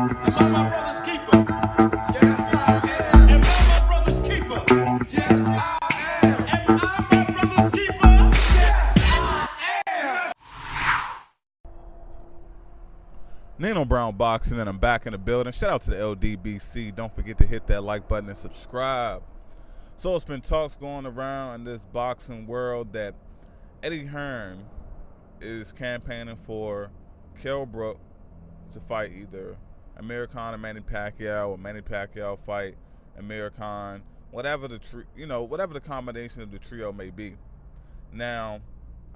Am I my brother's keeper? Yes, I am. Am I my brother's keeper? Yes, I am. Am I my brother's keeper? Yes, I am. Nino Brown Boxing, and I'm back in the building. Shout out to the LDBC. Don't forget to hit that like button and subscribe. So it's been talks going around in this boxing world that Eddie Hearn is campaigning for Kell Brook to fight either Amir Khan or Manny Pacquiao, or Manny Pacquiao fight Amir Khan, whatever the combination of the trio may be. Now,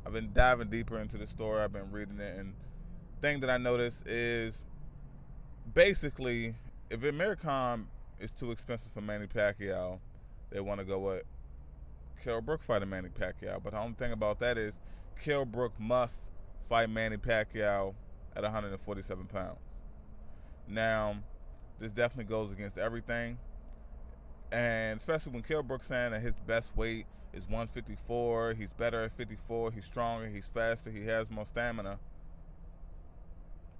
I've been diving deeper into the story. I've been reading it, and thing that I noticed is basically if Amir Khan is too expensive for Manny Pacquiao, they want to go with Kell Brook fighting Manny Pacquiao. But the only thing about that is Kell Brook must fight Manny Pacquiao at 147 pounds. Now, this definitely goes against everything, and especially when Kell Brook's saying that his best weight is 154, he's better at 54, he's stronger, he's faster, he has more stamina.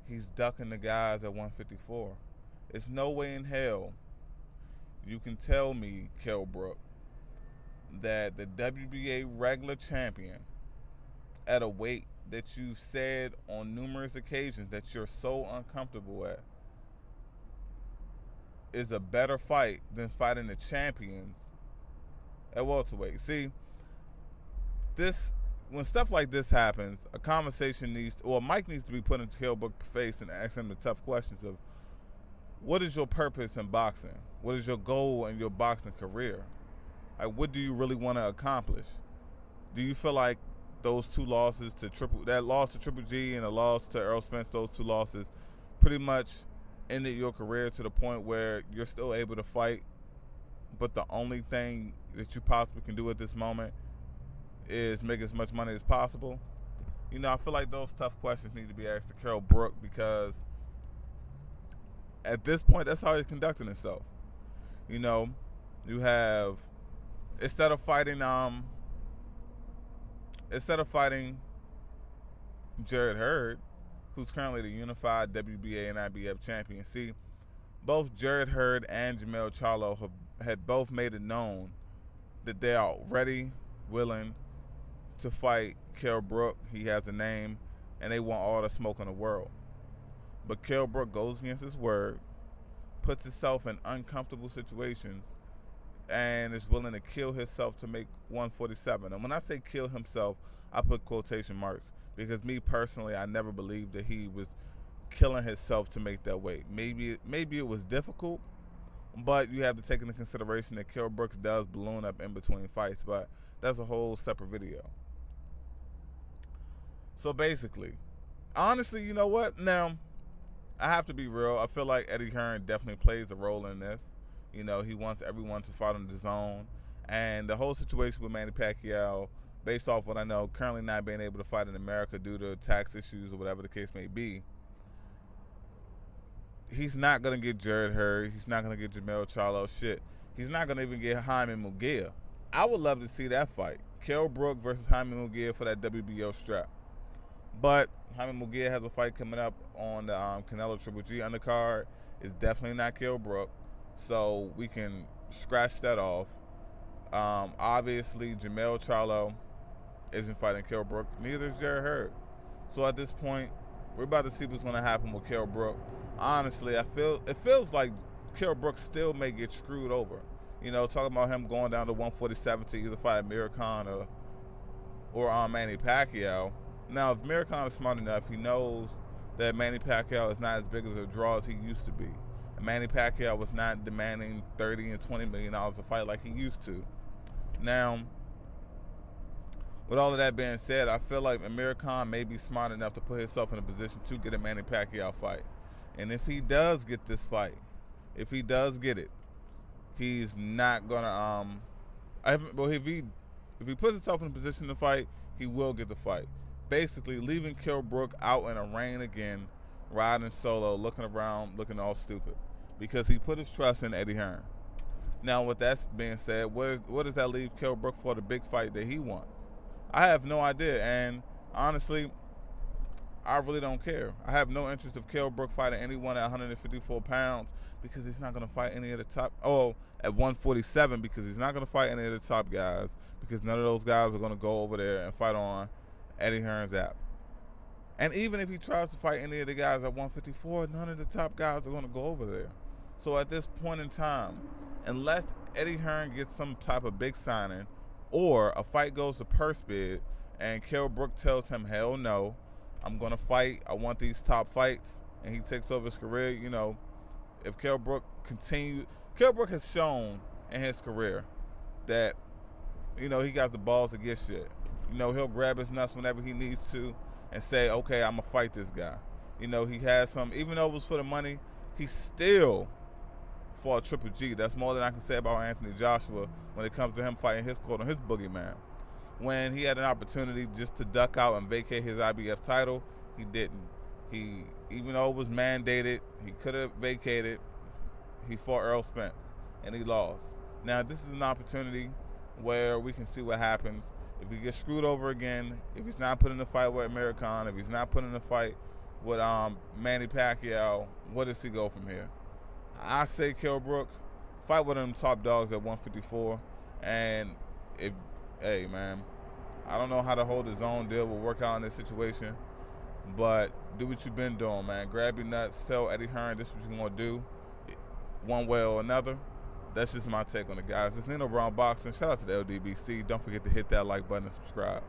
He's ducking the guys at 154. It's no way in hell you can tell me, Kell Brook, that the WBA regular champion at a weight that you've said on numerous occasions that you're so uncomfortable at is a better fight than fighting the champions at welterweight. See, when stuff like this happens, a conversation Mike needs to be put into Kell Brook's face and ask him the tough questions of, what is your purpose in boxing? What is your goal in your boxing career? Like, what do you really want to accomplish? Do you feel like those two losses that loss to Triple G and the loss to Errol Spence, those two losses pretty much ended your career to the point where you're still able to fight, but the only thing that you possibly can do at this moment is make as much money as possible? I feel like those tough questions need to be asked to Kell Brook, because at this point, that's how he's conducting himself. You have, instead of fighting Jarrett Hurd, who's currently the unified WBA and IBF champion. See, both Jarrett Hurd and Jermell Charlo had both made it known that they are ready, willing to fight Kell Brook. He has a name, and they want all the smoke in the world. But Kell Brook goes against his word, puts himself in uncomfortable situations, and is willing to kill himself to make 147. And when I say kill himself, I put quotation marks, because me personally, I never believed that he was killing himself to make that weight. Maybe it was difficult, but you have to take into consideration that Kell Brook does balloon up in between fights, but that's a whole separate video. So basically, honestly, you know what? Now, I have to be real. I feel like Eddie Hearn definitely plays a role in this. He wants everyone to fight on the zone. And the whole situation with Manny Pacquiao, based off what I know, currently not being able to fight in America due to tax issues or whatever the case may be, he's not going to get Jarrett Hurd. He's not going to get Jermell Charlo. Shit. He's not going to even get Jaime Munguia. I would love to see that fight. Kell Brook versus Jaime Munguia for that WBO strap. But Jaime Munguia has a fight coming up on the Canelo Triple G undercard. It's definitely not Kell Brook, so we can scratch that off. Obviously, Jermell Charlo isn't fighting Kell Brook. Neither is Jarrett Hurd. So at this point, we're about to see what's going to happen with Kell Brook. Honestly, it feels like Kell Brook still may get screwed over. Talking about him going down to 147 to either fight Amir Khan or Manny Pacquiao. Now, if Amir Khan is smart enough, he knows that Manny Pacquiao is not as big as a draw as he used to be. And Manny Pacquiao was not demanding $30 and $20 million a fight like he used to. Now, with all of that being said, I feel like Amir Khan may be smart enough to put himself in a position to get a Manny Pacquiao fight. And if he does get this fight, if he he's not gonna if he puts himself in a position to fight, he will get the fight. Basically, leaving Kell Brook out in a rain again, riding solo, looking around, looking all stupid, because he put his trust in Eddie Hearn. Now, with that being said, what does that leave Kell Brook for the big fight that he wants? I have no idea, and honestly, I really don't care. I have no interest of Kell Brook fighting anyone at 154 pounds because he's not going to fight any of the top. Oh, at 147 because he's not going to fight any of the top guys because none of those guys are going to go over there and fight on Eddie Hearn's app. And even if he tries to fight any of the guys at 154, none of the top guys are going to go over there. So at this point in time, unless Eddie Hearn gets some type of big signing or a fight goes to purse bid and Kell Brook tells him, hell no, I'm going to fight, I want these top fights, and he takes over his career, you know, if Kell Brook has shown in his career that, you know, he got the balls to get shit. You know, he'll grab his nuts whenever he needs to and say, okay, I'm going to fight this guy. You know, he has some, even though it was for the money, he still fought Triple G. That's more than I can say about Anthony Joshua when it comes to him fighting his quote on his boogeyman. When he had an opportunity just to duck out and vacate his IBF title, he didn't. He, even though it was mandated, he could have vacated. He fought Earl Spence, and he lost. Now, this is an opportunity where we can see what happens. If he gets screwed over again, if he's not put in the fight with Amir Khan, if he's not put in the fight with Manny Pacquiao, where does he go from here? I say Kell Brook, fight with them top dogs at 154, and if, hey man, I don't know how to hold his own deal will work out in this situation, but do what you've been doing, man. Grab your nuts, tell Eddie Hearn this is what you're gonna do, one way or another. That's just my take on it, guys. It's Nino Brown Boxing. Shout out to the LDBC. Don't forget to hit that like button and subscribe.